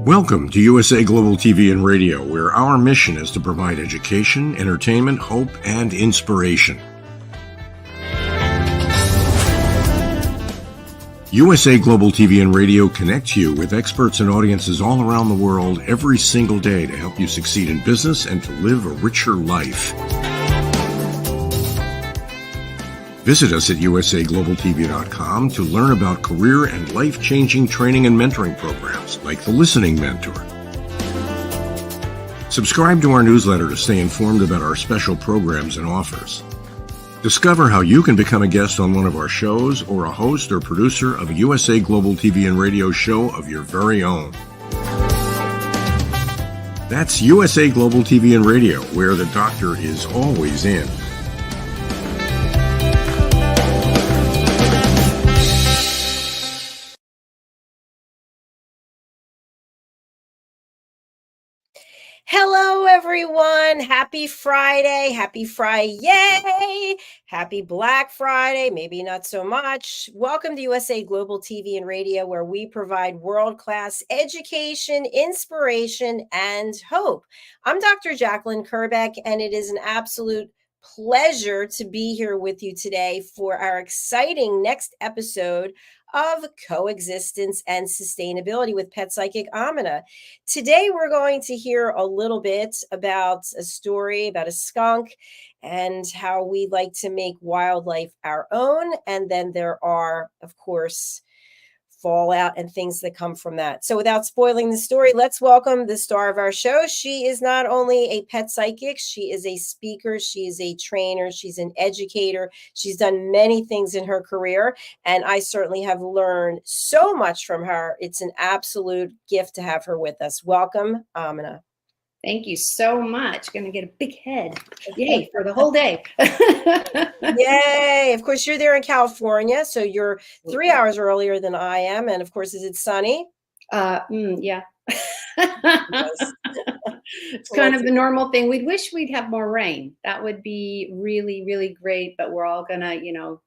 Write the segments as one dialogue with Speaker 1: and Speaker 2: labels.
Speaker 1: Welcome to USA Global TV and Radio, where our mission is to provide education, entertainment, hope, and inspiration. USA Global TV and Radio connects you with experts and audiences all around the world every single day to help you succeed in business and to live a richer life. Visit us at USAGlobalTV.com to learn about career and life-changing training and mentoring programs like the Listening Mentor. Subscribe to our newsletter to stay informed about our special programs and offers. Discover how you can become a guest on one of our shows or a host or producer of a USA Global TV and Radio show of your very own. That's USA Global TV and Radio, where the doctor is always in.
Speaker 2: Hello, everyone. Happy Friday. Happy Friday. Happy Black Friday. Maybe not so much. Welcome to USA Global TV and Radio, where we provide world-class education, inspiration, and hope. I'm Dr. JACALYN KERBECK, and it is an absolute pleasure to be here with you today for our exciting next episode of Coexistence and Sustainability with Pet Psychic Amina. Today, we're going to hear a little bit about a story about a skunk and how we like to make wildlife our own. And then there are, of course, fallout and things that come from that. So without spoiling the story, let's welcome the star of our show. She is not only a pet psychic, she is a speaker, she is a trainer, she's an educator. She's done many things in her career, and I certainly have learned so much from her. It's an absolute gift to have her with us. Welcome, Amina.
Speaker 3: Thank you so much. Going to get a big head. Yay, for the whole day.
Speaker 2: Yay. Of course, you're there in California, so you're 3 hours earlier than I am. And of course, is it sunny?
Speaker 3: Yeah. It's kind of the normal thing. We'd wish we'd have more rain. That would be really, really great. But we're all going to,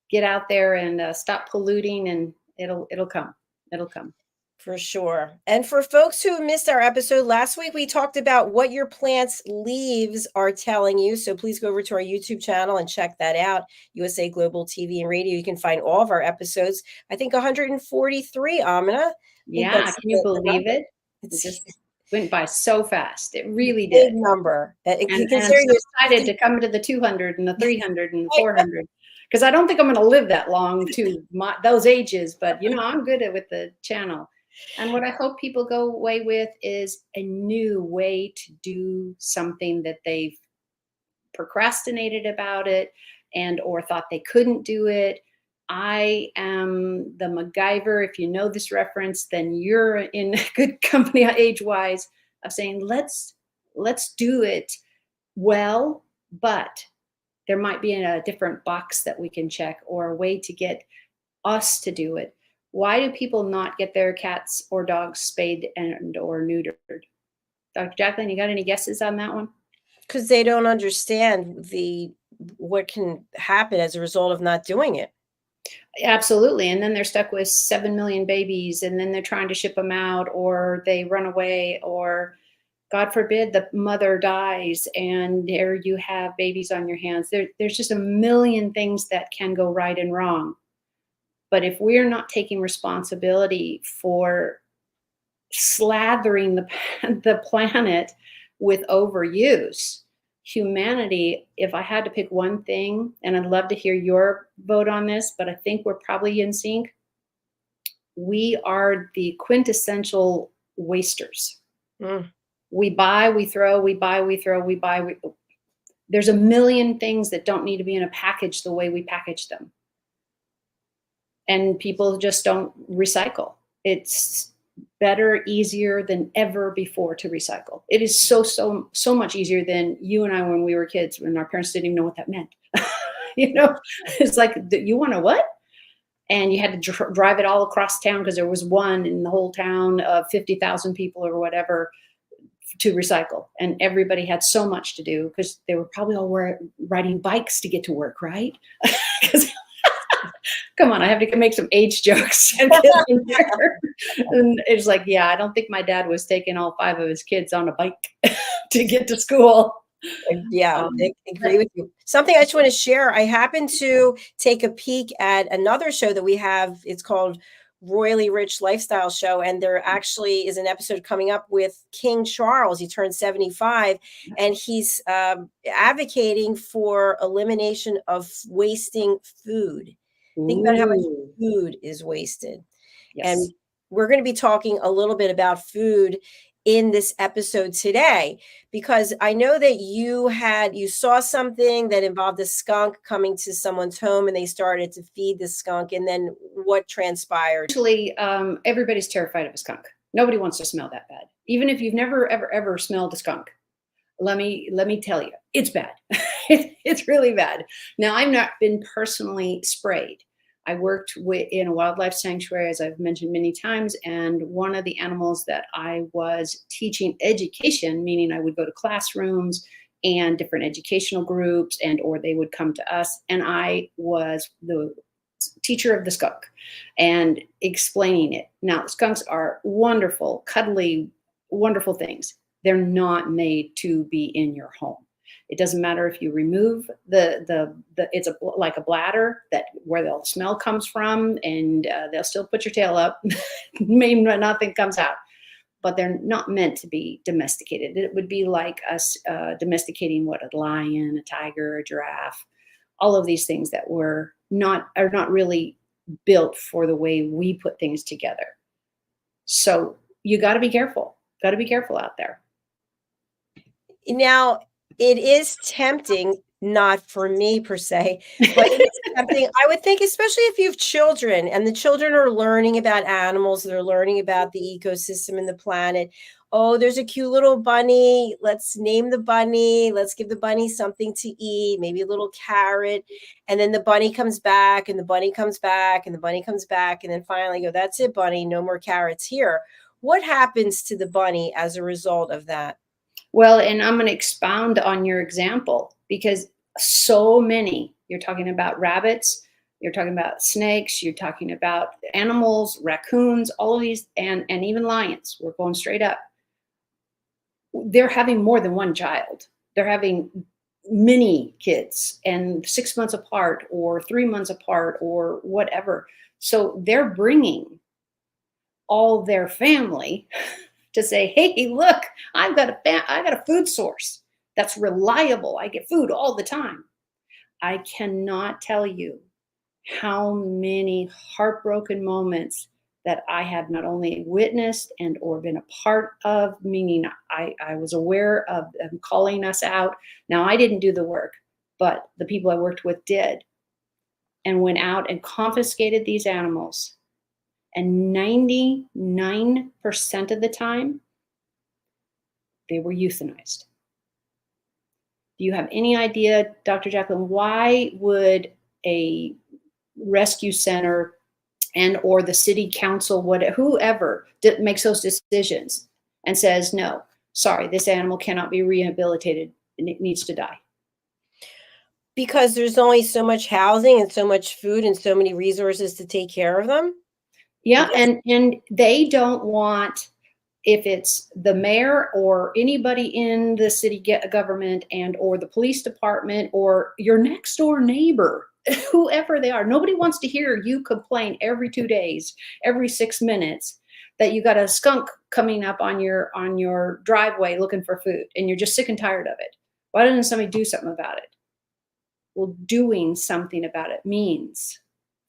Speaker 3: get out there and stop polluting, and it'll come. It'll come.
Speaker 2: For sure. And for folks who missed our episode last week, we talked about what your plant's leaves are telling you. So please go over to our YouTube channel and check that out. USA Global TV and Radio. You can find all of our episodes. I think 143, Amina.
Speaker 3: Yeah, can you believe it? It just went by so fast. It really did.
Speaker 2: Big number.
Speaker 3: And I'm so excited to come to the 200 and the 300 and the 400. Because I don't think I'm going to live that long to those ages. But, I'm good with the channel. And what I hope people go away with is a new way to do something that they've procrastinated about it and or thought they couldn't do it. I am the MacGyver. If you know this reference, then you're in good company age-wise of saying, let's do it well, but there might be a different box that we can check or a way to get us to do it. Why do people not get their cats or dogs spayed and or neutered? Dr. JACALYN, you got any guesses on that one?
Speaker 2: Because they don't understand what can happen as a result of not doing it.
Speaker 3: Absolutely. And then they're stuck with 7 million babies, and then they're trying to ship them out, or they run away, or God forbid the mother dies and there you have babies on your hands. There's just a million things that can go right and wrong. But if we're not taking responsibility for slathering the planet with overuse, humanity, if I had to pick one thing, and I'd love to hear your vote on this, but I think we're probably in sync, we are the quintessential wasters. We buy, we throw, we buy, we throw, we buy. There's a million things that don't need to be in a package the way we package them. And people just don't recycle. It's better, easier than ever before to recycle. It is so much easier than you and I when we were kids, when our parents didn't even know what that meant. It's like, you want to what? And you had to drive it all across town because there was one in the whole town of 50,000 people or whatever to recycle. And everybody had so much to do because they were probably all riding bikes to get to work, right? Come on, I have to make some age jokes and get in there. And it's like, yeah, I don't think my dad was taking all 5 of his kids on a bike to get to school.
Speaker 2: Yeah, I agree with you. Something I just want to share. I happened to take a peek at another show that we have. It's called Royally Rich Lifestyle Show, and there actually is an episode coming up with King Charles. He turned 75, and he's advocating for elimination of wasting food. Think about how much
Speaker 3: Ooh.
Speaker 2: food is wasted.
Speaker 3: Yes.
Speaker 2: And we're going to be talking a little bit about food in this episode today, because I know that you saw something that involved a skunk coming to someone's home and they started to feed the skunk. And then what transpired?
Speaker 3: Actually, everybody's terrified of a skunk. Nobody wants to smell that bad. Even if you've never, ever smelled a skunk, let me tell you, it's bad. It's really bad. Now, I've not been personally sprayed. I worked in a wildlife sanctuary, as I've mentioned many times, and one of the animals that I was teaching education, meaning I would go to classrooms and different educational groups, or they would come to us, and I was the teacher of the skunk and explaining it. Now, skunks are wonderful, cuddly, wonderful things. They're not made to be in your home. It doesn't matter if you remove it's like a bladder where the smell comes from, and they'll still put your tail up. Maybe nothing comes out, but they're not meant to be domesticated. It would be like us domesticating a lion, a tiger, a giraffe, all of these things that are not really built for the way we put things together. So you got to be careful. Got to be careful out there.
Speaker 2: Now, it is tempting, not for me per se, but it is tempting. I would think, especially if you have children and the children are learning about animals, they're learning about the ecosystem and the planet. Oh, there's a cute little bunny. Let's name the bunny. Let's give the bunny something to eat, maybe a little carrot. And then the bunny comes back, and the bunny comes back, and the bunny comes back. And then finally go, that's it, bunny. No more carrots here. What happens to the bunny as a result of that?
Speaker 3: Well, and I'm going to expound on your example, because so many, you're talking about rabbits, you're talking about snakes, you're talking about animals, raccoons, all of these, and even lions. We're going straight up. They're having more than one child. They're having many kids, and 6 months apart or 3 months apart or whatever. So they're bringing all their family to say, hey, look, I got a food source that's reliable. I get food all the time. I cannot tell you how many heartbroken moments that I have not only witnessed and or been a part of, meaning I was aware of them calling us out. Now, I didn't do the work, but the people I worked with did, and went out and confiscated these animals. And 99% of the time, they were euthanized. Do you have any idea, Dr. JACALYN, why would a rescue center and or the city council, whoever makes those decisions and says, no, sorry, this animal cannot be rehabilitated and it needs to die?
Speaker 2: Because there's only so much housing and so much food and so many resources to take care of them?
Speaker 3: Yeah, and they don't want, if it's the mayor or anybody in the city government and or the police department or your next door neighbor, whoever they are, nobody wants to hear you complain every 2 days, every 6 minutes that you got a skunk coming up on your driveway looking for food, and you're just sick and tired of it. Why doesn't somebody do something about it? Well, doing something about it means,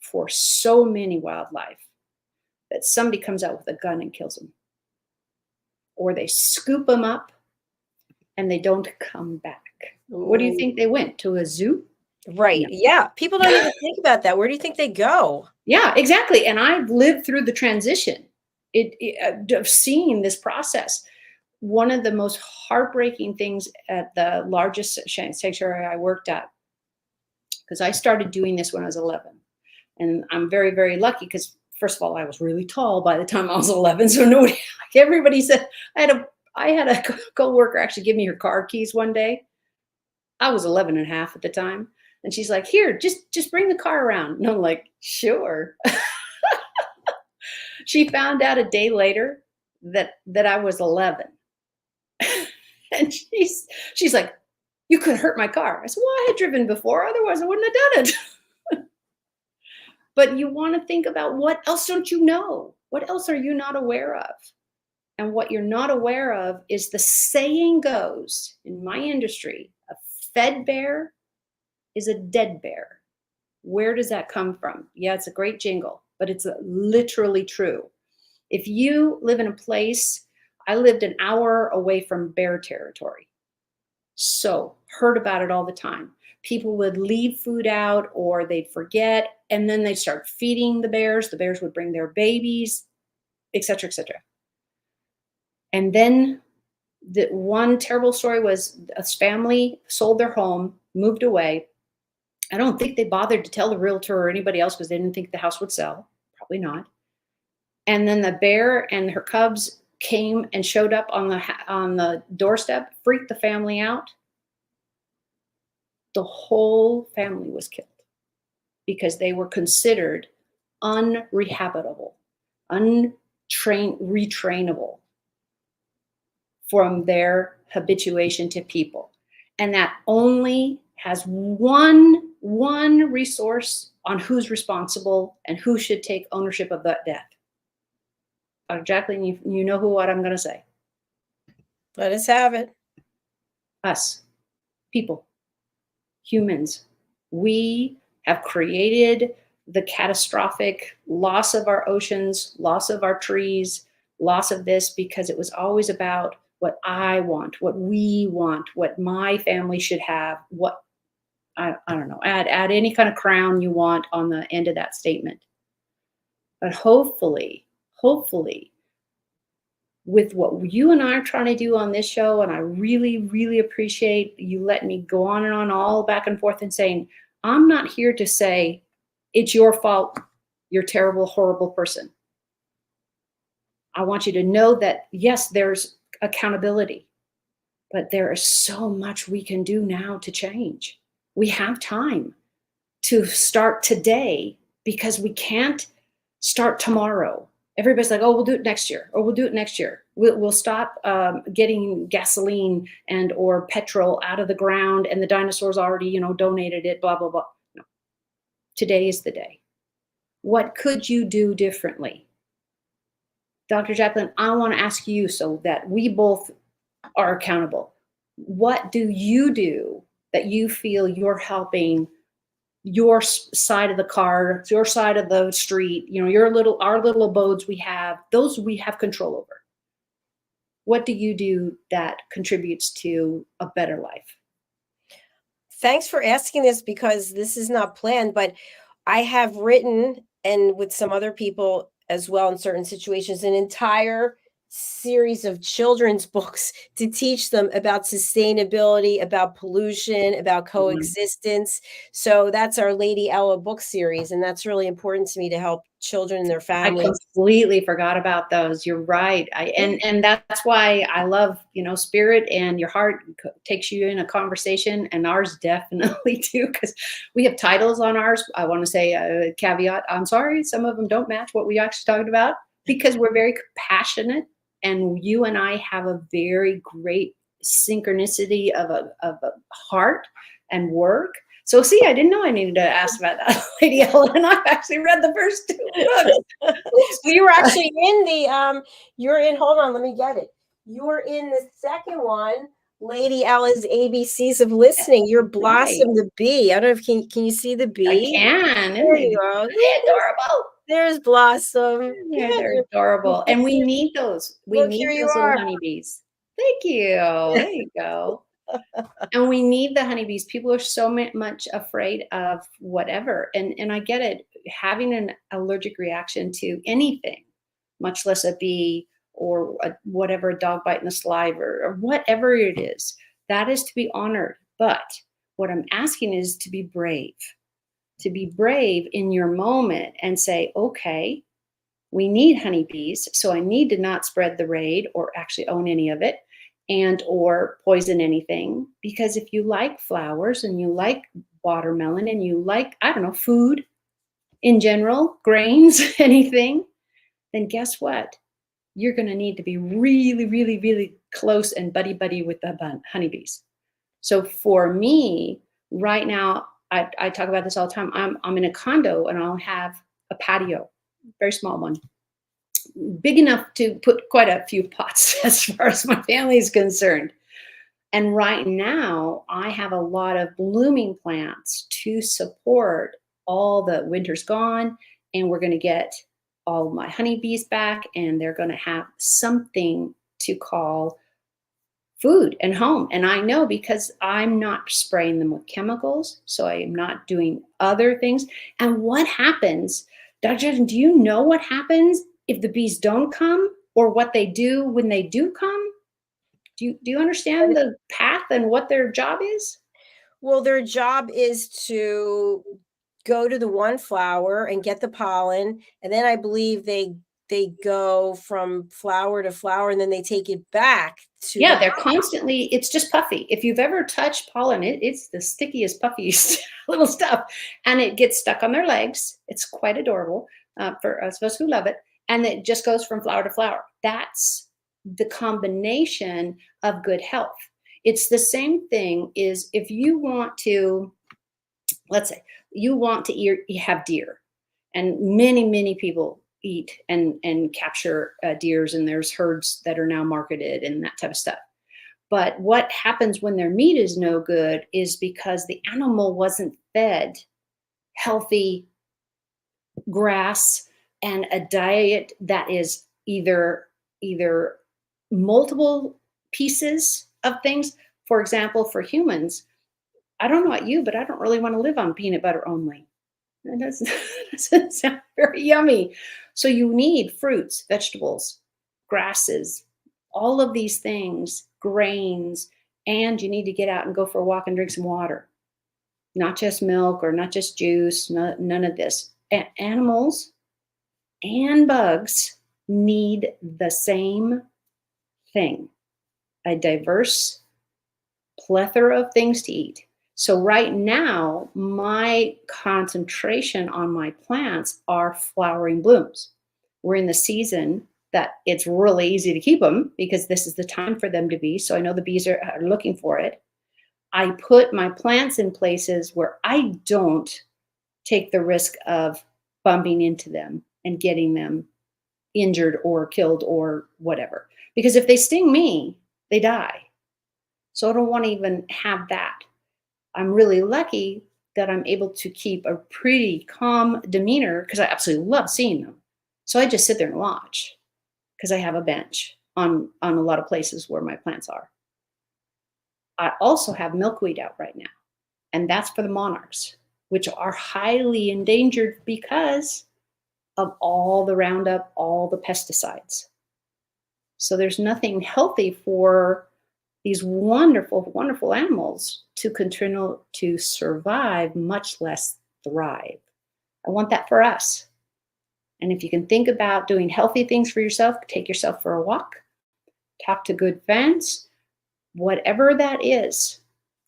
Speaker 3: for so many wildlife, that somebody comes out with a gun and kills them. Or they scoop them up and they don't come back. Ooh. What do you think they went to, a zoo?
Speaker 2: Right. No. Yeah. People don't even think about that. Where do you think they go?
Speaker 3: Yeah, exactly. And I've lived through the transition of seeing this process. One of the most heartbreaking things at the largest sanctuary I worked at, because I started doing this when I was 11. And I'm very, very lucky because, first of all, I was really tall by the time I was 11. So everybody said, I had a co-worker actually give me her car keys one day. I was 11 and a half at the time. And she's like, here, just bring the car around. And I'm like, sure. She found out a day later that I was 11. And she's like, you could hurt my car. I said, well, I had driven before, otherwise I wouldn't have done it. But you want to think about, what else don't you know? What else are you not aware of? And what you're not aware of is, the saying goes in my industry, a fed bear is a dead bear. Where does that come from? Yeah, it's a great jingle, but it's literally true. If you live in a place, I lived an hour away from bear territory. So heard about it all the time. People would leave food out, or they'd forget, and then they'd start feeding the bears. The bears would bring their babies, et cetera, et cetera. And then the one terrible story was, a family sold their home, moved away. I don't think they bothered to tell the realtor or anybody else because they didn't think the house would sell. Probably not. And then the bear and her cubs came and showed up on the doorstep, freaked the family out. The whole family was killed because they were considered unrehabitable, retrainable from their habituation to people. And that only has one resource on who's responsible and who should take ownership of that death. Dr. Jacqueline, you know what I'm going to say.
Speaker 2: Let us have it.
Speaker 3: Us, people, humans. We have created the catastrophic loss of our oceans, loss of our trees, loss of this, because it was always about what I want, what we want, what my family should have, what, I don't know, add any kind of crown you want on the end of that statement. But hopefully, with what you and I are trying to do on this show, and I really, really appreciate you letting me go on and on, all back and forth, and saying, I'm not here to say it's your fault, you're a terrible, horrible person. I want you to know that, yes, there's accountability, but there is so much we can do now to change. We have time to start today, because we can't start tomorrow. Everybody's like, oh, we'll do it next year, or we'll do it next year. We'll stop getting gasoline and or petrol out of the ground, and the dinosaurs already, donated it, blah, blah, blah. No. Today is the day. What could you do differently? Dr. Jacqueline, I want to ask you, so that we both are accountable. What do you do that you feel you're helping your side of the car, your side of the street, our little abodes we have, those we have control over? What do you do that contributes to a better life?
Speaker 2: Thanks for asking this, because this is not planned, but I have written, and with some other people as well in certain situations, an entire series of children's books to teach them about sustainability, about pollution, about coexistence. So that's our Lady Ella book series, and that's really important to me to help children and their families.
Speaker 3: I completely forgot about those. You're right. And that's why I love, spirit, and your heart takes you in a conversation, and ours definitely too, because we have titles on ours. I want to say a caveat. I'm sorry, some of them don't match what we actually talked about, because we're very passionate, and you and I have a very great synchronicity of a heart and work. So see, I didn't know I needed to ask about that, Lady Ella, and I've actually read the first 2 books.
Speaker 2: You were actually in hold on, let me get it. You were in the second one, Lady Ella's ABCs of Listening. You're Blossom the bee. I don't know if can you see the bee?
Speaker 3: I can.
Speaker 2: There you go.
Speaker 3: They're adorable.
Speaker 2: There's Blossom.
Speaker 3: Yeah, they're adorable. And we need those. We need those little honeybees. Thank you. There you go. And we need the honeybees. People are so much afraid of whatever. And I get it. Having an allergic reaction to anything, much less a bee or whatever, a dog bite in the saliva or whatever it is, that is to be honored. But what I'm asking is to be brave in your moment and say, okay, we need honeybees, so I need to not spread the raid or actually own any of it and or poison anything. Because if you like flowers and you like watermelon and you like, I don't know, food in general, grains, anything, then guess what? You're going to need to be really, really, really close and buddy with the honeybees. So for me, right now, I talk about this all the time. I'm in a condo and I'll have a patio, very small one, big enough to put quite a few pots as far as my family is concerned. And right now, I have a lot of blooming plants to support all the winter's gone, and we're going to get all my honeybees back, and they're going to have something to call food and home. And I know because I'm not spraying them with chemicals, so I am not doing other things. And what happens, Dr. Do you know what happens if the bees don't come, or what they do when they do come? Do you understand the path and what their job is?
Speaker 2: Well, their job is to go to the one flower and get the pollen, and then I believe they go from flower to flower, and then they take it back to
Speaker 3: Yeah, they're constantly, it's just puffy. If you've ever touched pollen, it's the stickiest, puffiest little stuff, and it gets stuck on their legs. It's quite adorable for us who love it, and it just goes from flower to flower. That's the combination of good health. It's the same thing is if you want to, let's say you want to have deer, and many people eat and capture deers, and there's herds that are now marketed and that type of stuff. But what happens when their meat is no good is because the animal wasn't fed healthy grass and a diet that is either multiple pieces of things. For example, for humans, I don't know about you, but I don't really want to live on peanut butter only. That doesn't sound very yummy. So you need fruits, vegetables, grasses, all of these things, grains, and you need to get out and go for a walk and drink some water. Not just milk or not just juice, none of this. Animals and bugs need the same thing, a diverse plethora of things to eat. So right now, my concentration on my plants are flowering blooms. We're in the season that it's really easy to keep them because this is the time for them to be. So I know the bees are looking for it. I put my plants in places where I don't take the risk of bumping into them and getting them injured or killed or whatever. Because if they sting me, they die. So I don't want to even have that. I'm really lucky that I'm able to keep a pretty calm demeanor because I absolutely love seeing them. So I just sit there and watch because I have a bench on a lot of places where my plants are. I also have milkweed out right now, and that's for the monarchs, which are highly endangered because of all the Roundup, all the pesticides. So there's nothing healthy for these wonderful, wonderful animals to continue to survive, much less thrive. I want that for us. And if you can think about doing healthy things for yourself, take yourself for a walk, talk to good friends, whatever that is,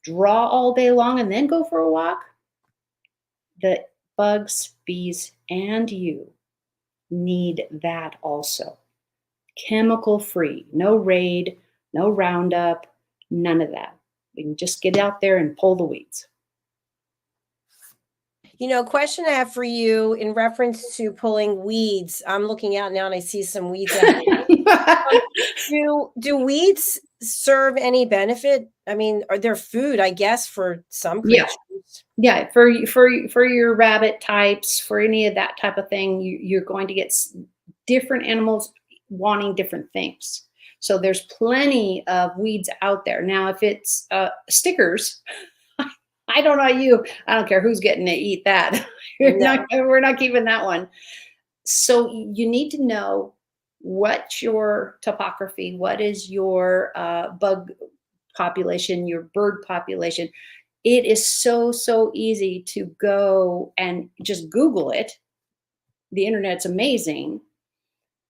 Speaker 3: draw all day long and then go for a walk. The bugs, bees, and you need that also. Chemical free, no Raid, no Roundup, none of that. We can just get out there and pull the weeds.
Speaker 2: You know, question I have for you in reference to pulling weeds. I'm looking out now and I see some weeds out. Do weeds serve any benefit? I mean, are there food, I guess, for some creatures?
Speaker 3: Yeah, for your rabbit types, for any of that type of thing, you're going to get different animals wanting different things. So there's plenty of weeds out there. Now, if it's stickers, I don't know you. I don't care who's getting to eat that. We're not keeping that one. So you need to know what's your topography, what is your bug population, your bird population. It is so easy to go and just Google it. The internet's amazing.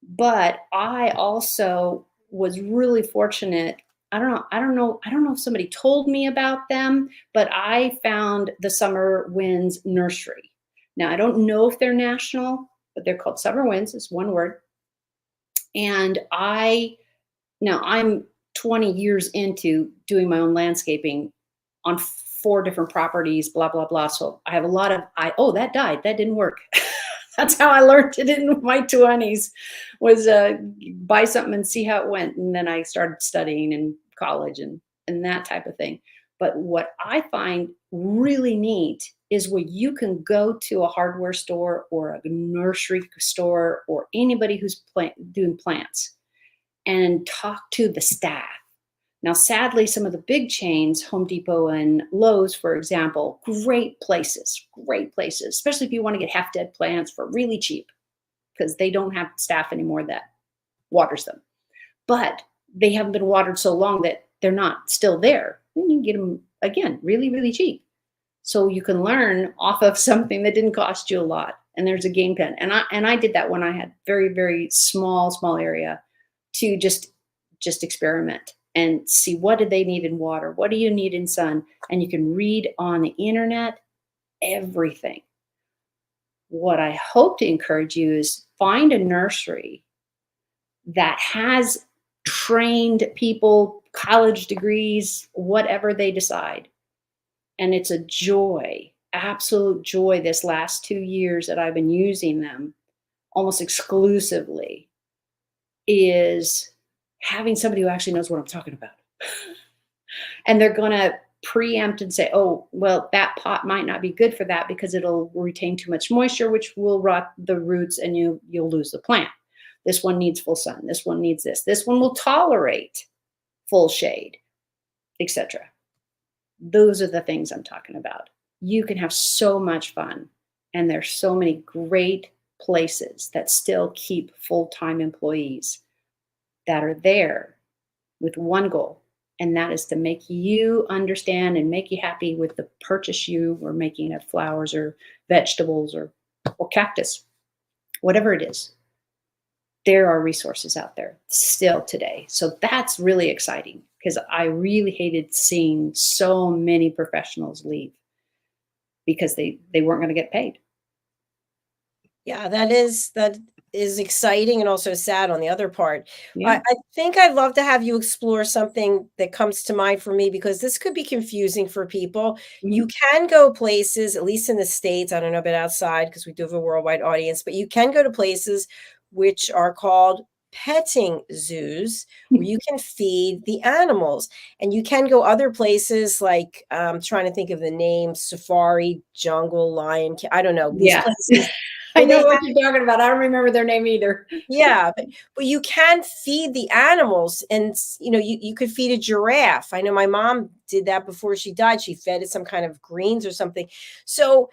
Speaker 3: But I also was really fortunate I don't know if somebody told me about them, but I found the Summer Winds Nursery. Now, I don't know if they're national, but they're called Summer Winds. It's one word. And now I'm 20 years into doing my own landscaping on 4 different properties, blah, blah, blah. So I have a lot of, oh, that died. That didn't work. That's how I learned it in my 20s, was buy something and see how it went. And then I started studying in college and that type of thing. But what I find really neat is where you can go to a hardware store or a nursery store or anybody who's doing plants and talk to the staff. Now, sadly, some of the big chains, Home Depot and Lowe's, for example, great places, especially if you want to get half-dead plants for really cheap, because they don't have staff anymore that waters them. But they haven't been watered so long that they're not still there. And you can get them, again, really, really cheap. So you can learn off of something that didn't cost you a lot. And there's a game plan. And I did that when I had very, very small area to just experiment and see, what do they need in water? What do you need in sun? And you can read on the internet everything. What I hope to encourage you is find a nursery that has trained people, college degrees, whatever they decide. And it's a joy, absolute joy, this last 2 years that I've been using them almost exclusively, is having somebody who actually knows what I'm talking about. And they're going to preempt and say, oh, well, that pot might not be good for that because it'll retain too much moisture, which will rot the roots and you'll lose the plant. This one needs full sun. This one needs this. This one will tolerate full shade, etc. Those are the things I'm talking about. You can have so much fun. And there's so many great places that still keep full-time employees that are there with one goal, and that is to make you understand and make you happy with the purchase you were making of flowers or vegetables or cactus, whatever it is. There are resources out there still today. So that's really exciting, because I really hated seeing so many professionals leave because they weren't going to get paid.
Speaker 2: Yeah, that is exciting and also sad on the other part.
Speaker 3: Yeah.
Speaker 2: I think I'd love to have you explore something that comes to mind for me, because this could be confusing for people. You can go places, at least in the States, I don't know about outside because we do have a worldwide audience, but you can go to places which are called petting zoos, where you can feed the animals. And you can go other places like, trying to think of the name, safari, jungle, lion, I don't know, these places.
Speaker 3: I know what you're talking about. I don't remember their name either.
Speaker 2: Yeah, but you can feed the animals, and you could feed a giraffe. I know my mom did that before she died. She fed it some kind of greens or something. So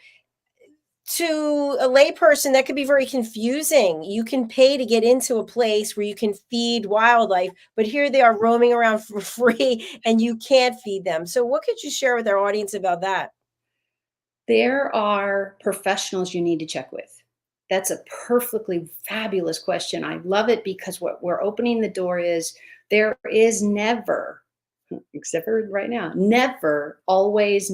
Speaker 2: to a layperson, that could be very confusing. You can pay to get into a place where you can feed wildlife, but here they are roaming around for free and you can't feed them. So what could you share with our audience about that?
Speaker 3: There are professionals you need to check with. That's a perfectly fabulous question. I love it, because what we're opening the door is, there is never, except for right now, never always,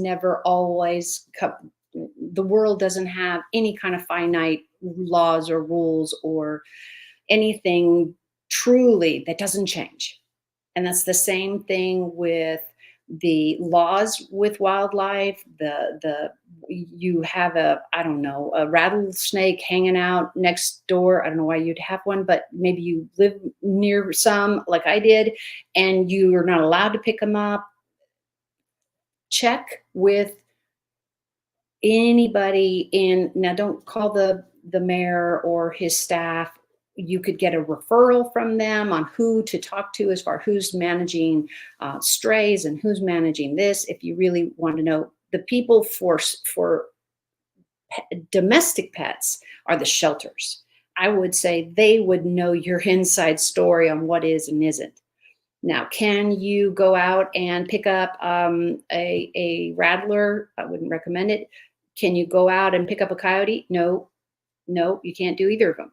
Speaker 3: the world doesn't have any kind of finite laws or rules or anything truly that doesn't change. And that's the same thing with the laws with wildlife. You have a rattlesnake hanging out next door. I don't know why you'd have one, but maybe you live near some, like I did, and you are not allowed to pick them up. Check with anybody now don't call the mayor or his staff. You could get a referral from them on who to talk to as far as who's managing strays and who's managing this. If you really want to know, the people for domestic pets are the shelters. I would say they would know your inside story on what is and isn't. Now, can you go out and pick up a rattler? I wouldn't recommend it. Can you go out and pick up a coyote? No, you can't do either of them.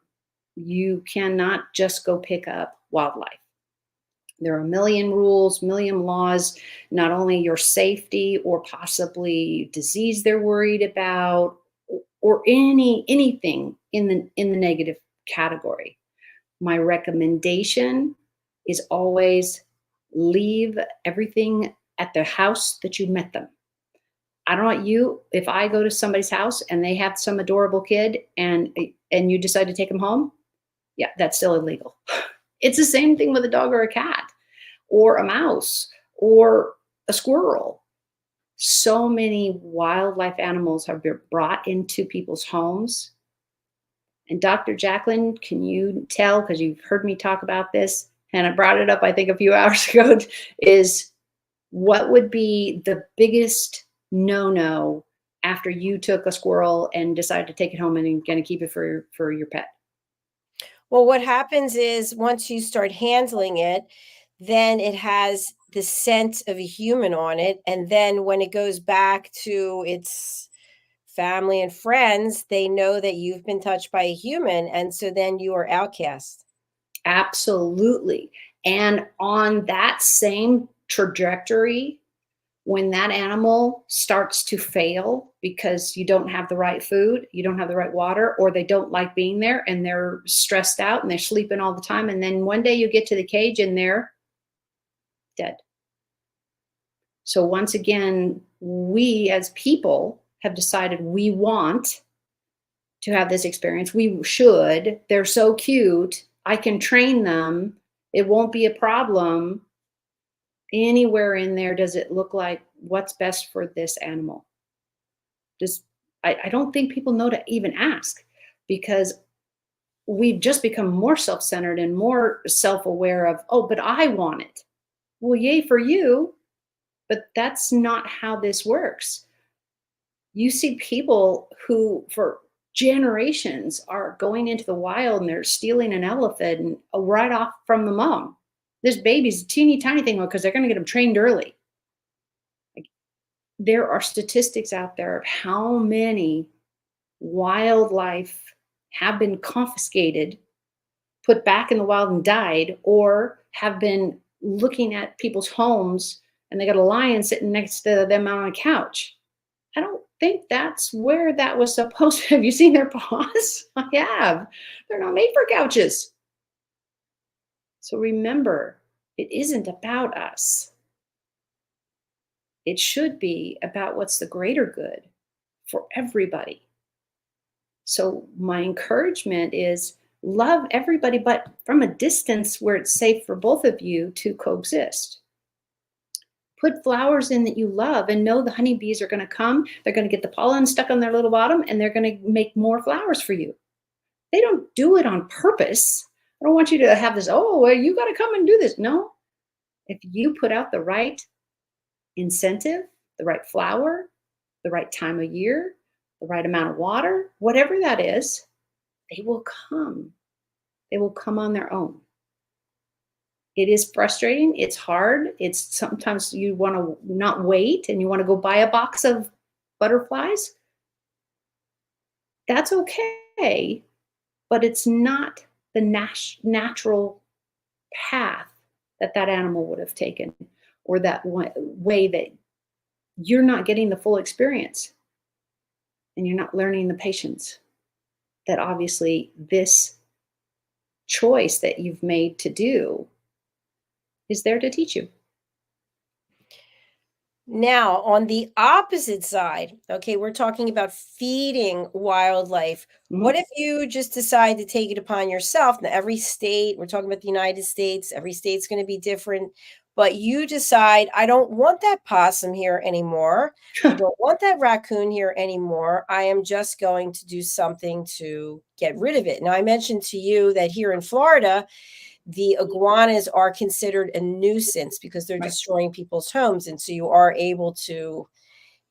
Speaker 3: You cannot just go pick up wildlife. There are a million rules, million laws, not only your safety or possibly disease they're worried about, or anything in the negative category. My recommendation is always leave everything at the house that you met them. I don't want you, if I go to somebody's house and they have some adorable kid and you decide to take them home, yeah, that's still illegal. It's the same thing with a dog or a cat or a mouse or a squirrel. So many wildlife animals have been brought into people's homes. And Dr. JACALYN, can you tell, because you've heard me talk about this, and I brought it up, I think, a few hours ago, is what would be the biggest no-no after you took a squirrel and decided to take it home and you're going to keep it for your pet?
Speaker 2: Well, what happens is once you start handling it, then it has the scent of a human on it. And then when it goes back to its family and friends, they know that you've been touched by a human. And so then you are outcast.
Speaker 3: Absolutely. And on that same trajectory, when that animal starts to fail because you don't have the right food, you don't have the right water, or they don't like being there and they're stressed out and they're sleeping all the time. And then one day you get to the cage and they're dead. So once again, we as people have decided we want to have this experience. We should. They're so cute. I can train them. It won't be a problem. Anywhere in there does it look like what's best for this animal? I don't think people know to even ask, because we've just become more self-centered and more self-aware of, oh, but I want it. Well, yay for you, but that's not how this works. You see people who for generations are going into the wild and they're stealing an elephant and right off from the mom. This baby's a teeny tiny thing because they're going to get them trained early. Like, there are statistics out there of how many wildlife have been confiscated, put back in the wild and died, or have been looking at people's homes and they got a lion sitting next to them on a couch. I don't think that's where that was supposed to. Have you seen their paws? I have. They're not made for couches. So remember, it isn't about us. It should be about what's the greater good for everybody. So my encouragement is love everybody, but from a distance where it's safe for both of you to coexist. Put flowers in that you love and know the honeybees are going to come. They're going to get the pollen stuck on their little bottom and they're going to make more flowers for you. They don't do it on purpose. I don't want you to have this, oh, well, you got to come and do this. No. If you put out the right incentive, the right flower, the right time of year, the right amount of water, whatever that is, they will come. They will come on their own. It is frustrating. It's hard. It's sometimes you want to not wait and you want to go buy a box of butterflies. That's okay, but it's not the natural path that animal would have taken, or that way that you're not getting the full experience and you're not learning the patience that obviously this choice that you've made to do is there to teach you.
Speaker 2: Now, on the opposite side, okay, we're talking about feeding wildlife.
Speaker 3: Mhm.
Speaker 2: What if you just decide to take it upon yourself? Now, every state, we're talking about the United States, every state's going to be different, but you decide, I don't want that possum here anymore. I don't want that raccoon here anymore. I am just going to do something to get rid of it. Now, I mentioned to you that here in Florida, the iguanas are considered a nuisance because they're destroying people's homes. And so you are able to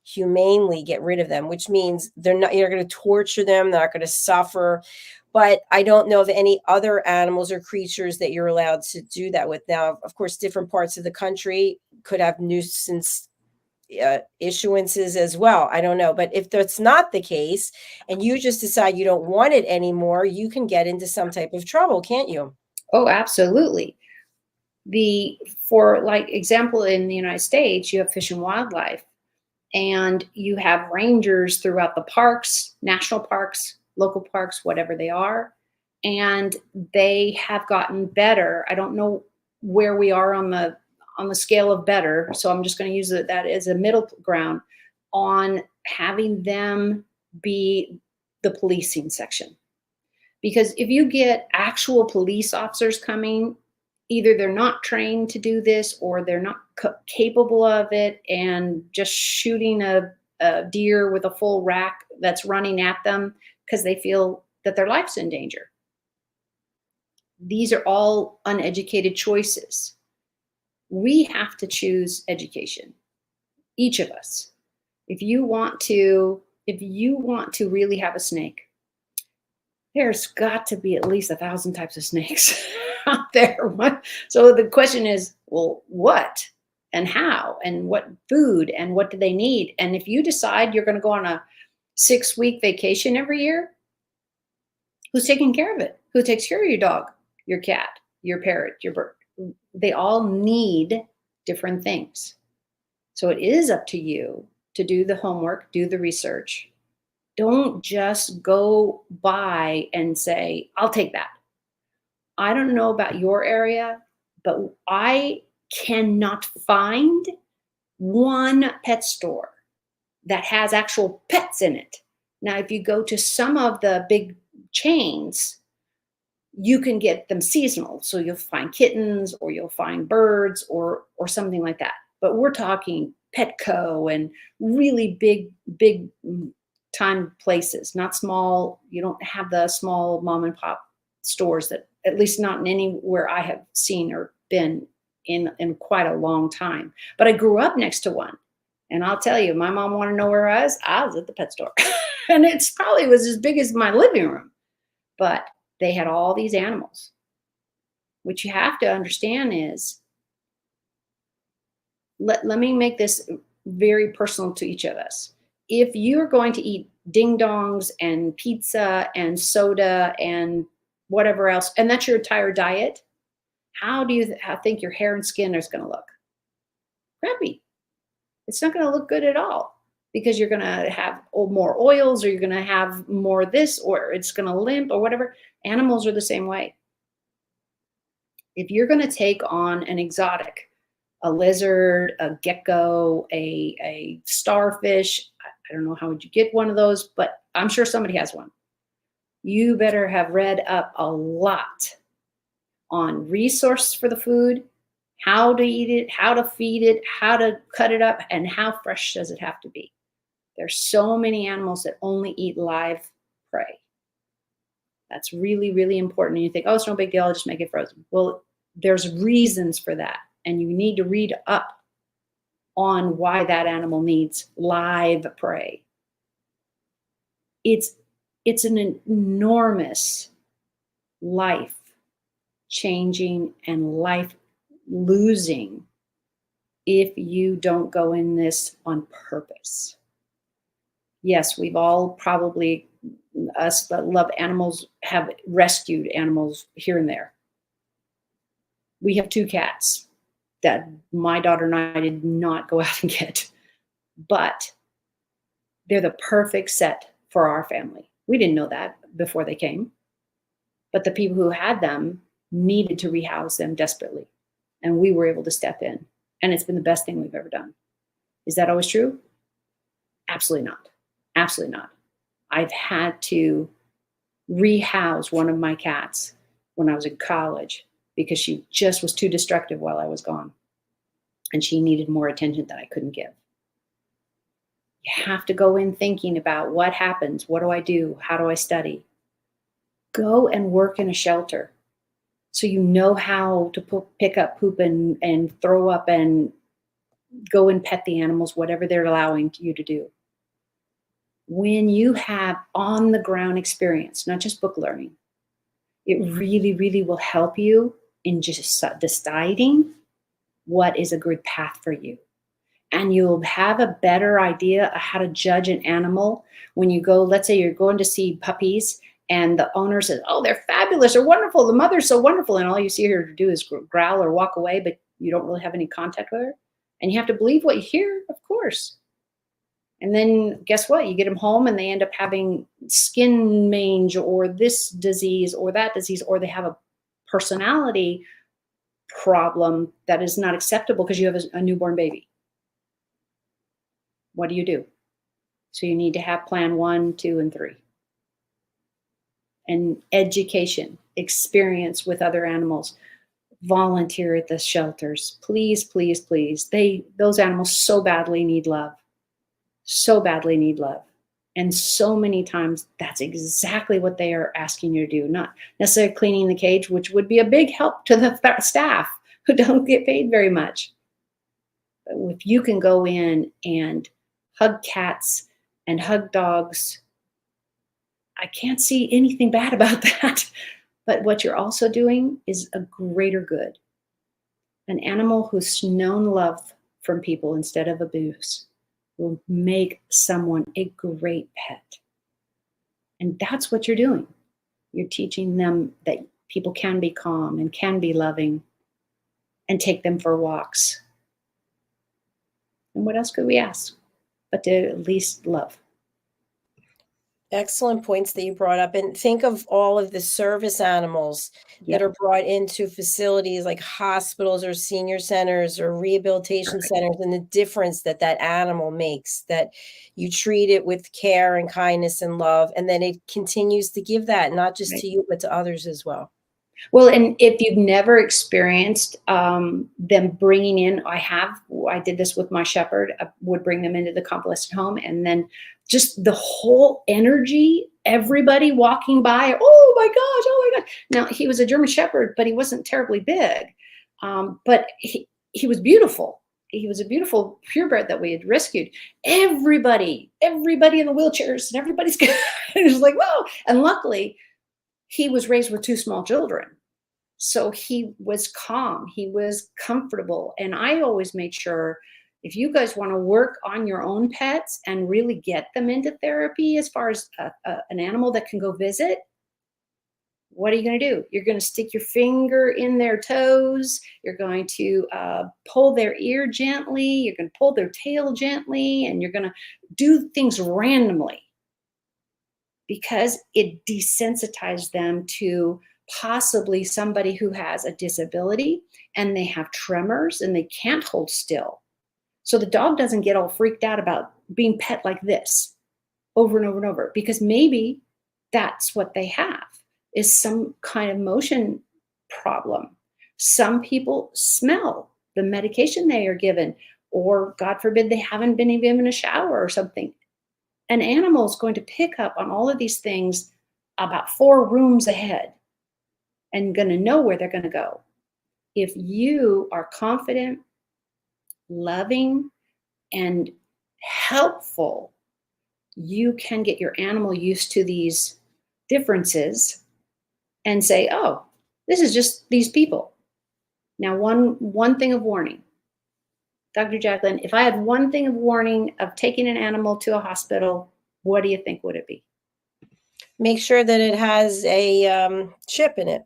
Speaker 2: humanely get rid of them, which means you're going to torture them. They're not going to suffer. But I don't know of any other animals or creatures that you're allowed to do that with. Now, of course, different parts of the country could have nuisance issuances as well. I don't know. But if that's not the case and you just decide you don't want it anymore, you can get into some type of trouble, can't you?
Speaker 3: Oh, absolutely. For like example, in the United States, you have Fish and Wildlife, and you have rangers throughout the parks, national parks, local parks, whatever they are. And they have gotten better. I don't know where we are on the scale of better, so I'm just going to use that as a middle ground on having them be the policing section. Because if you get actual police officers coming, either they're not trained to do this or they're not capable of it, and just shooting a deer with a full rack that's running at them because they feel that their life's in danger. These are all uneducated choices. We have to choose education, each of us. If you want to really have a snake, there's got to be at least 1,000 types of snakes out there. So the question is, well, what and how and what food and what do they need? And if you decide you're going to go on a 6-week vacation every year, who's taking care of it? Who takes care of your dog, your cat, your parrot, your bird? They all need different things. So it is up to you to do the homework, do the research. Don't just go by and say, I'll take that. I don't know about your area, but I cannot find one pet store that has actual pets in it. Now, if you go to some of the big chains, you can get them seasonal. So you'll find kittens or you'll find birds or something like that. But we're talking Petco and really big time places, not small. You don't have the small mom and pop stores, that at least not in anywhere I have seen or been in quite a long time. But I grew up next to one. And I'll tell you, my mom wanted to know where I was at the pet store. And it's probably was as big as my living room. But they had all these animals. What you have to understand is, let me make this very personal to each of us. If you're going to eat ding dongs and pizza and soda and whatever else, and that's your entire diet, how do you think your hair and skin is going to look? Crappy. It's not going to look good at all, because you're going to have more oils, or you're going to have more this, or it's going to limp or whatever. Animals are the same way. If you're going to take on an exotic, a lizard, a gecko, a starfish, I don't know how would you get one of those, but I'm sure somebody has one. You better have read up a lot on resource for the food, how to eat it, how to feed it, how to cut it up, and how fresh does it have to be. There's so many animals that only eat live prey. That's really, really important. And you think, oh, it's no big deal, I'll just make it frozen. Well, there's reasons for that. And you need to read up on why that animal needs live prey. It's an enormous life changing and life losing if you don't go in this on purpose. Yes, we've all probably, us that love animals, have rescued animals here and there. We have 2 cats that my daughter and I did not go out and get, but they're the perfect set for our family. We didn't know that before they came, but the people who had them needed to rehouse them desperately, and we were able to step in, and it's been the best thing we've ever done. Is that always true? Absolutely not. Absolutely not. I've had to rehouse one of my cats when I was in college, because she just was too destructive while I was gone. And she needed more attention that I couldn't give. You have to go in thinking about what happens. What do I do? How do I study? Go and work in a shelter so you know how to pick up poop and throw up and go and pet the animals, whatever they're allowing you to do. When you have on the ground experience, not just book learning, it really, really will help you in just deciding what is a good path for you. And you'll have a better idea of how to judge an animal when you go, let's say you're going to see puppies And the owner says, oh, they're fabulous, they're wonderful, the mother's so wonderful. And all you see her do is growl or walk away, but you don't really have any contact with her. And you have to believe what you hear, of course. And then guess what? You get them home and they end up having skin mange or this disease or that disease, or they have a personality problem that is not acceptable because you have a newborn baby. What do you do? So you need to have plan 1, 2, and 3. And education, experience with other animals, volunteer at the shelters. Please, please, please. Those animals so badly need love. So badly need love. And so many times that's exactly what they are asking you to do. Not necessarily cleaning the cage, which would be a big help to the staff who don't get paid very much. But if you can go in and hug cats and hug dogs, I can't see anything bad about that. But what you're also doing is a greater good. An animal who's known love from people instead of abuse will make someone a great pet. And that's what you're doing. You're teaching them that people can be calm and can be loving and take them for walks. And what else could we ask but to at least love?
Speaker 2: Excellent points that you brought up. And think of all of the service animals that are brought into facilities like hospitals or senior centers or rehabilitation centers, and the difference that that animal makes, that you treat it with care and kindness and love, and then it continues to give that, not just to you, but to others as well.
Speaker 3: Well, and if you've never experienced them bringing in, I did this with my shepherd. I would bring them into the convalescent home, and then just the whole energy, everybody walking by, oh my gosh, oh my gosh. Now, he was a German shepherd, but he wasn't terribly big, but he was beautiful. He was a beautiful purebred that we had rescued. Everybody in the wheelchairs, and everybody's it was like, whoa. And luckily, he was raised with 2 small children. So he was calm, he was comfortable. And I always make sure, if you guys want to work on your own pets and really get them into therapy, as far as an animal that can go visit, what are you going to do? You're going to stick your finger in their toes. You're going to pull their ear gently. You're going to pull their tail gently, and you're going to do things randomly, because it desensitized them to possibly somebody who has a disability and they have tremors and they can't hold still. So the dog doesn't get all freaked out about being pet like this over and over and over, because maybe that's what they have, is some kind of motion problem. Some people smell the medication they are given, or God forbid, they haven't been given a shower or something. An animal is going to pick up on all of these things about 4 rooms ahead and going to know where they're going to go. If you are confident, loving, and helpful, you can get your animal used to these differences and say, oh, this is just these people. Now, one thing of warning. Dr. JACALYN, if I had one thing of warning of taking an animal to a hospital, what do you think would it be?
Speaker 2: Make sure that it has a chip in it.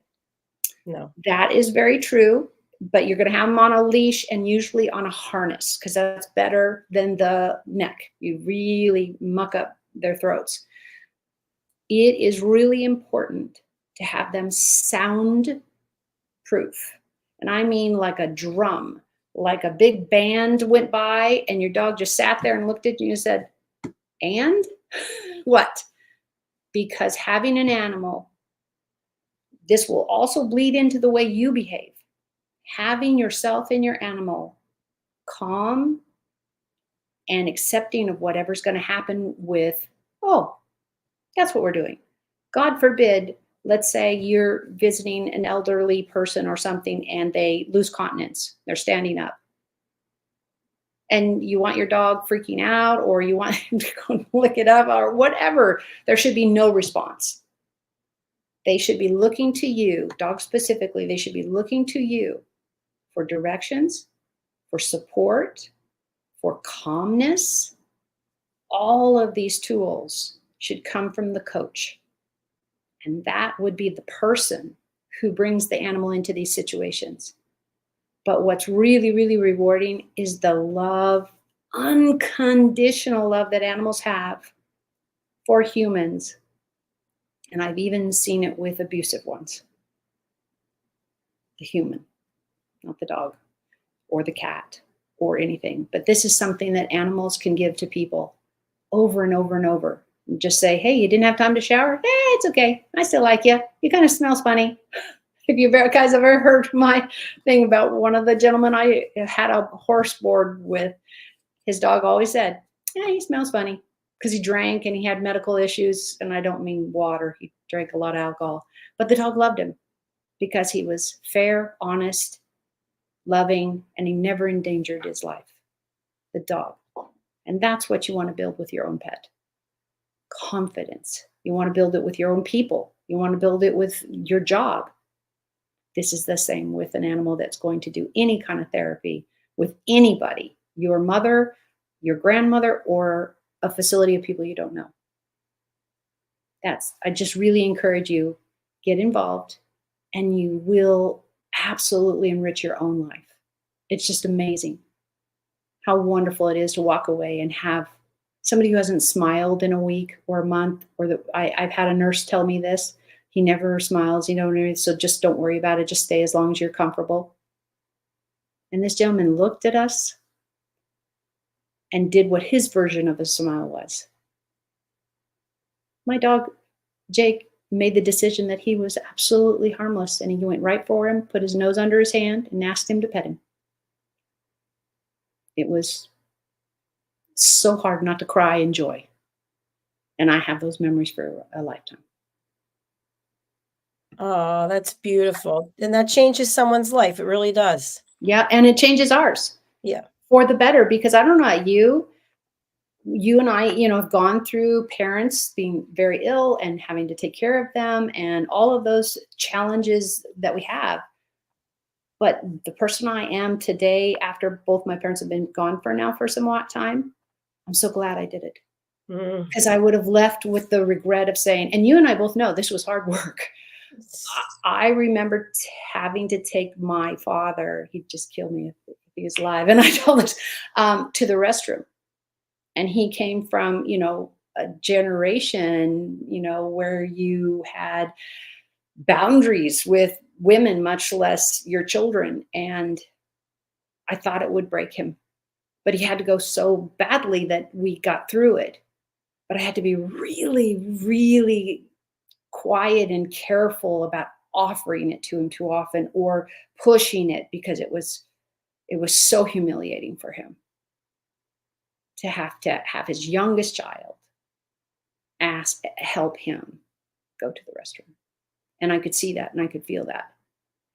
Speaker 2: No.
Speaker 3: That is very true, but you're going to have them on a leash and usually on a harness, because that's better than the neck. You really muck up their throats. It is really important to have them sound proof. And I mean like a drum. Like a big band went by and your dog just sat there and looked at you and said, and what? Because having an animal, this will also bleed into the way you behave. Having yourself and your animal calm and accepting of whatever's going to happen with, oh, that's what we're doing. God forbid, let's say you're visiting an elderly person or something and they lose continence. They're standing up. And you want your dog freaking out, or you want him to go lick it up or whatever. There should be no response. They should be looking to you, dogs specifically, they should be looking to you for directions, for support, for calmness. All of these tools should come from the coach. And that would be the person who brings the animal into these situations. But what's really, really rewarding is the love, unconditional love that animals have for humans. And I've even seen it with abusive ones. The human, not the dog or the cat or anything. But this is something that animals can give to people over and over and over. You just say, hey, you didn't have time to shower? It's okay. I still like you. You kind of smell funny. If you guys ever heard my thing about one of the gentlemen I had a horse board with, his dog always said, yeah, he smells funny, because he drank and he had medical issues. And I don't mean water. He drank a lot of alcohol. But the dog loved him because he was fair, honest, loving, and he never endangered his life. The dog. And that's what you want to build with your own pet. Confidence. You want to build it with your own people. You want to build it with your job. This is the same with an animal that's going to do any kind of therapy with anybody, your mother, your grandmother, or a facility of people you don't know. I just really encourage you, get involved, and you will absolutely enrich your own life. It's just amazing how wonderful it is to walk away and have somebody who hasn't smiled in a week or a month, or I've had a nurse tell me this. He never smiles, so just don't worry about it. Just stay as long as you're comfortable. And this gentleman looked at us and did what his version of a smile was. My dog, Jake, made the decision that he was absolutely harmless, and he went right for him, put his nose under his hand, and asked him to pet him. It was so hard not to cry in joy. And I have those memories for a lifetime.
Speaker 2: Oh, that's beautiful. And that changes someone's life. It really does.
Speaker 3: Yeah, and it changes ours.
Speaker 2: Yeah.
Speaker 3: For the better, because I don't know about you and I, have gone through parents being very ill and having to take care of them and all of those challenges that we have. But the person I am today, after both my parents have been gone for somewhat time, I'm so glad I did it. Because I would have left with the regret of saying, and you and I both know this was hard work. I remember having to take my father, he'd just kill me if he was alive, and I told this, to the restroom. And he came from, a generation, where you had boundaries with women, much less your children. And I thought it would break him. But he had to go so badly that we got through it. But I had to be really, really quiet and careful about offering it to him too often or pushing it, because it was so humiliating for him to have his youngest child help him go to the restroom. And I could see that and I could feel that.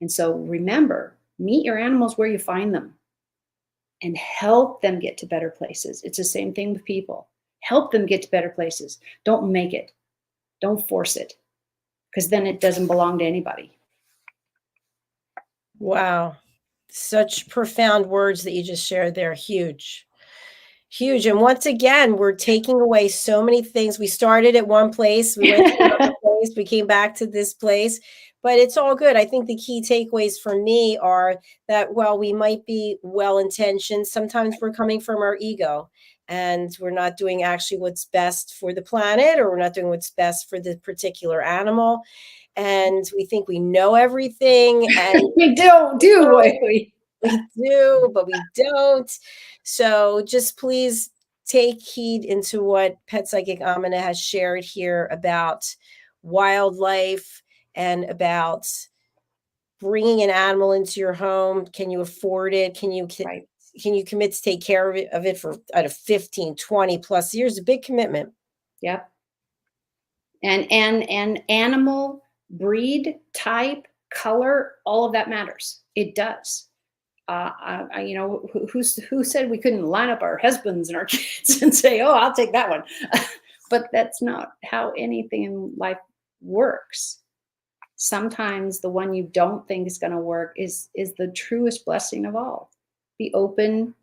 Speaker 3: And so remember, meet your animals where you find them and help them get to better places. It's the same thing with people. Help them get to better places. Don't make it. Don't force it, because then it doesn't belong to anybody.
Speaker 2: Wow. Such profound words that you just shared there. Huge. Huge. And once again, we're taking away so many things. We started at one place, we went to another place, we came back to this place, but it's all good. I think the key takeaways for me are that while we might be well-intentioned, sometimes we're coming from our ego and we're not doing actually what's best for the planet, or we're not doing what's best for the particular animal. And we think we know everything. And
Speaker 3: we do.
Speaker 2: We do, but we don't. So just please take heed into what Pet Psychic Amina has shared here about wildlife and about bringing an animal into your home. Can you afford it? Can you commit to take care of it for out of 15, 20 plus years? A big commitment.
Speaker 3: Yep. And animal breed, type, color, all of that matters. It does. Who said we couldn't line up our husbands and our kids and say, oh, I'll take that one. But that's not how anything in life works. Sometimes the one you don't think is going to work is the truest blessing of all. Be open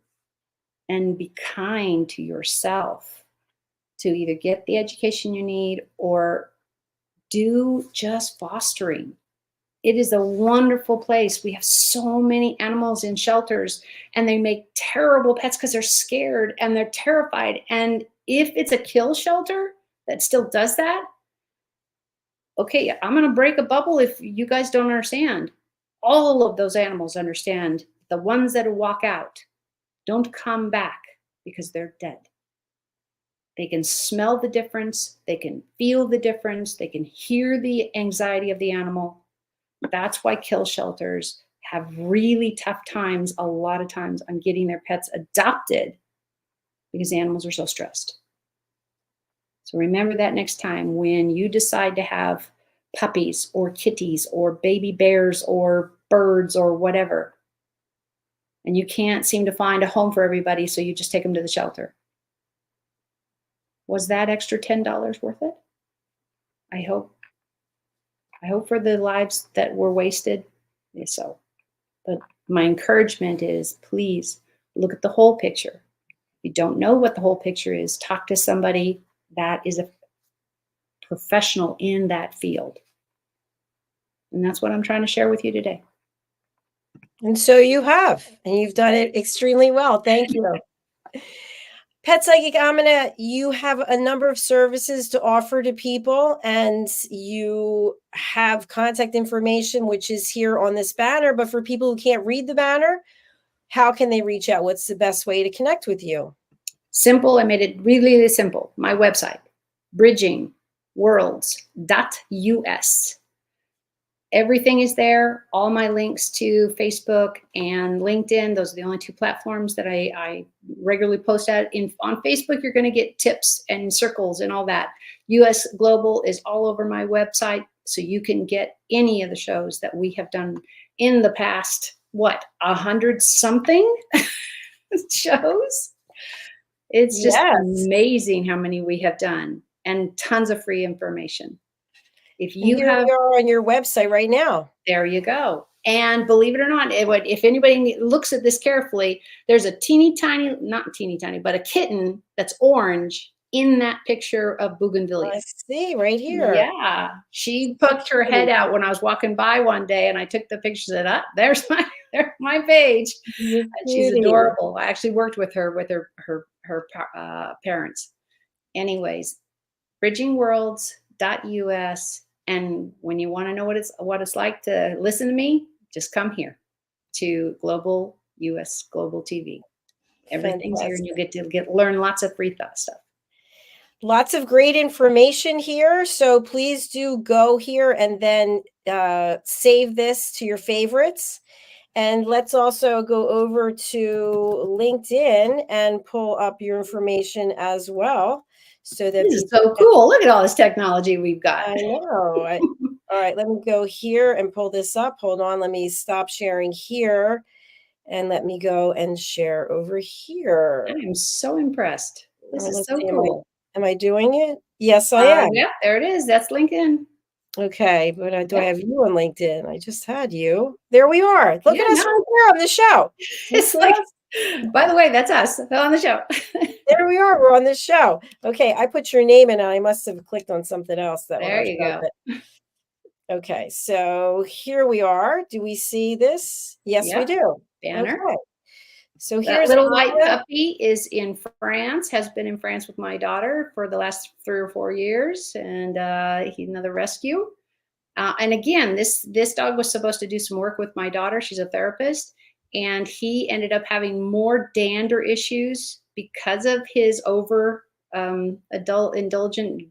Speaker 3: and be kind to yourself to either get the education you need or do just fostering. It is a wonderful place. We have so many animals in shelters, and they make terrible pets because they're scared and they're terrified. And if it's a kill shelter that still does that, okay, I'm going to break a bubble if you guys don't understand. All of those animals understand. The ones that walk out don't come back because they're dead. They can smell the difference. They can feel the difference. They can hear the anxiety of the animal. That's why kill shelters have really tough times a lot of times on getting their pets adopted, because animals are so stressed. So remember that next time when you decide to have puppies or kitties or baby bears or birds or whatever, and you can't seem to find a home for everybody, so you just take them to the shelter. Was that extra $10 worth it? I hope for the lives that were wasted, so. But my encouragement is, please look at the whole picture. If you don't know what the whole picture is, talk to somebody that is a professional in that field. And that's what I'm trying to share with you today.
Speaker 2: And so you have, and you've done it extremely well. Thank you. Pet Psychic Amina, you have a number of services to offer to people, and you have contact information, which is here on this banner. But for people who can't read the banner, how can they reach out? What's the best way to connect with you?
Speaker 3: Simple. I made it really, really simple. My website, bridgingworlds.us. Everything is there. All my links to Facebook and LinkedIn. Those are the only two platforms that I regularly post at. On Facebook, you're going to get tips and circles and all that. US Global is all over my website, so you can get any of the shows that we have done in the past, 100-something shows? It's just amazing how many we have done, and tons of free information. If you have,
Speaker 2: you're on your website right now.
Speaker 3: There you go. And believe it or not, if anybody looks at this carefully, there's a teeny tiny, not teeny tiny, but a kitten that's orange in that picture of Bougainvillea.
Speaker 2: I see right here.
Speaker 3: Yeah. She poked her head out when I was walking by one day, and I took the picture and said, there's my page. And she's adorable. I actually worked with her parents. Anyways, bridgingworlds.us. And when you want to know what it's like to listen to me, just come here to US Global TV. Everything's here, and you get to learn lots of free stuff.
Speaker 2: Lots of great information here. So please do go here and then save this to your favorites. And let's also go over to LinkedIn and pull up your information as well. So that
Speaker 3: this is so cool. Look at all this technology we've got.
Speaker 2: I know. All right, let me go here and pull this up. Hold on. Let me stop sharing here. And let me go and share over here.
Speaker 3: I am so impressed. This is so cool.
Speaker 2: Am I doing it? Yes, I am.
Speaker 3: Yeah, there it is. That's LinkedIn.
Speaker 2: Okay, but do I have you on LinkedIn? I just had you. There we are. Look at us right there on the show.
Speaker 3: It's like, by the way, that's us on the show.
Speaker 2: There we are. We're on the show. Okay, I put your name in, and I must have clicked on something else.
Speaker 3: There you go.
Speaker 2: Okay, so here we are. Do we see this? Yes, we do.
Speaker 3: Banner.
Speaker 2: Okay. So
Speaker 3: that
Speaker 2: here's
Speaker 3: little white puppy is in France, has been in France with my daughter for the last 3 or 4 years, and he's another rescue. And again, this dog was supposed to do some work with my daughter. She's a therapist, and he ended up having more dander issues because of his indulgent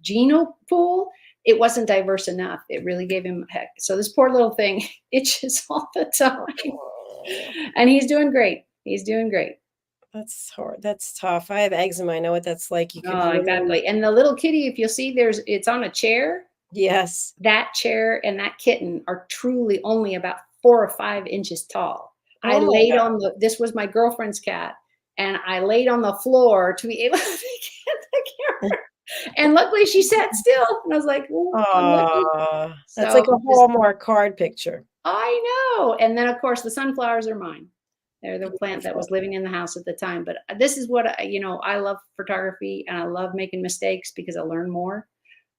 Speaker 3: gene pool. It wasn't diverse enough. It really gave him heck. So this poor little thing itches all the time. And he's doing great. He's doing great.
Speaker 2: That's hard. That's tough. I have eczema. I know what that's like. You
Speaker 3: can exactly. And the little kitty, if you'll see, it's on a chair.
Speaker 2: Yes.
Speaker 3: That chair and that kitten are truly only about 4 or 5 inches tall. I laid on this was my girlfriend's cat, and I laid on the floor to be able to get the camera. And luckily she sat still, and I was like,
Speaker 2: that's like a Hallmark card picture.
Speaker 3: I know. And then of course the sunflowers are mine. They're the plant that was living in the house at the time. But this is what I love photography, and I love making mistakes because I learn more.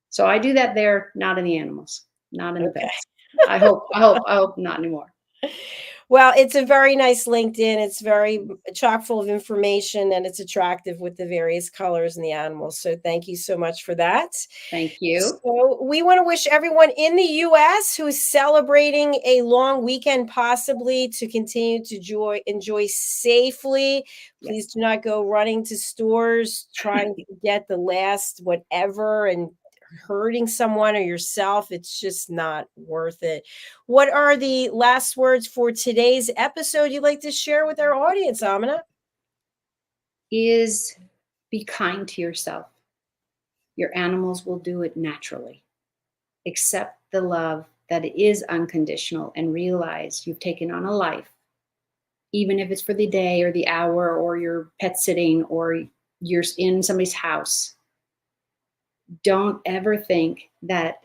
Speaker 3: So I do that there, not in the animals, not in the
Speaker 2: Okay.
Speaker 3: pets. I hope not anymore.
Speaker 2: Well, it's a very nice LinkedIn. It's very chock full of information, and it's attractive with the various colors and the animals. So thank you so much for that.
Speaker 3: Thank you.
Speaker 2: So we want to wish everyone in the U.S. who is celebrating a long weekend, possibly, to continue to enjoy safely. Please do not go running to stores trying to get the last whatever and hurting someone or yourself. It's just not worth it. What are the last words for today's episode you'd like to share with our audience, Amina?
Speaker 3: Is be kind to yourself. Your animals will do it naturally. Accept the love that is unconditional and realize you've taken on a life, even if it's for the day or the hour or you're pet sitting or you're in somebody's house. Don't ever think that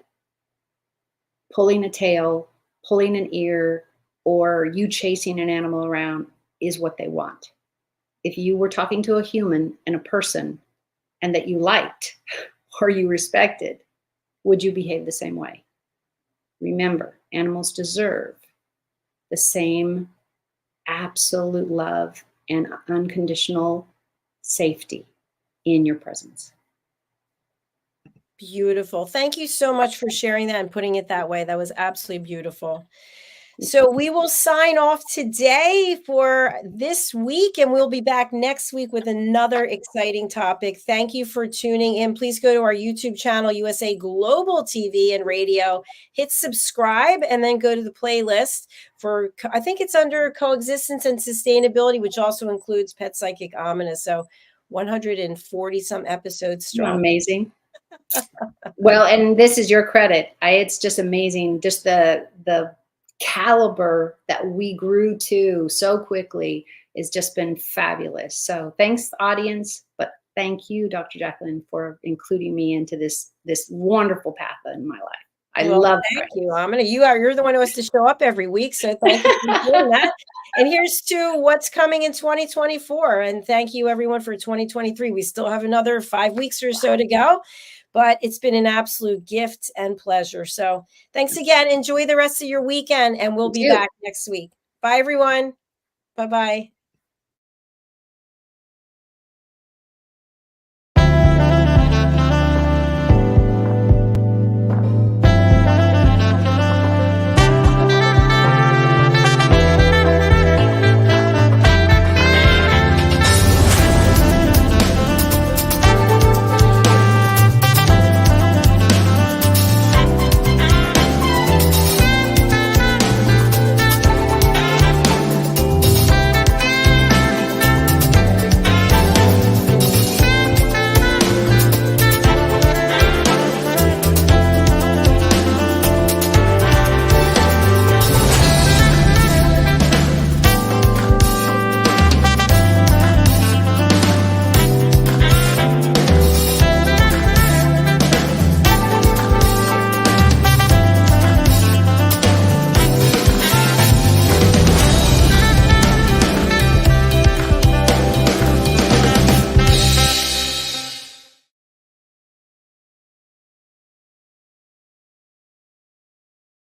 Speaker 3: pulling a tail, pulling an ear, or you chasing an animal around is what they want. If you were talking to a human and a person and that you liked or you respected, would you behave the same way? Remember, animals deserve the same absolute love and unconditional safety in your presence.
Speaker 2: Beautiful. Thank you so much for sharing that and putting it that way. That was absolutely beautiful. So we will sign off today for this week, and we'll be back next week with another exciting topic. Thank you for tuning in. Please go to our YouTube channel, USA Global TV and Radio. Hit subscribe and then go to the playlist for, I think it's under Coexistence and Sustainability, which also includes Pet Psychic Amina. So 140 some episodes strong.
Speaker 3: Amazing. Well, and this is your credit. It's just amazing. Just the caliber that we grew to so quickly has just been fabulous. So thanks, audience, but thank you, Dr. JACALYN, for including me into this wonderful path in my life. I love
Speaker 2: thank you, Amina. You're the one who has to show up every week, so thank you for doing that. And here's to what's coming in 2024. And thank you, everyone, for 2023. We still have another 5 weeks or so to go, but it's been an absolute gift and pleasure. So thanks again. Enjoy the rest of your weekend, and we'll be back next week. Bye, everyone. Bye-bye.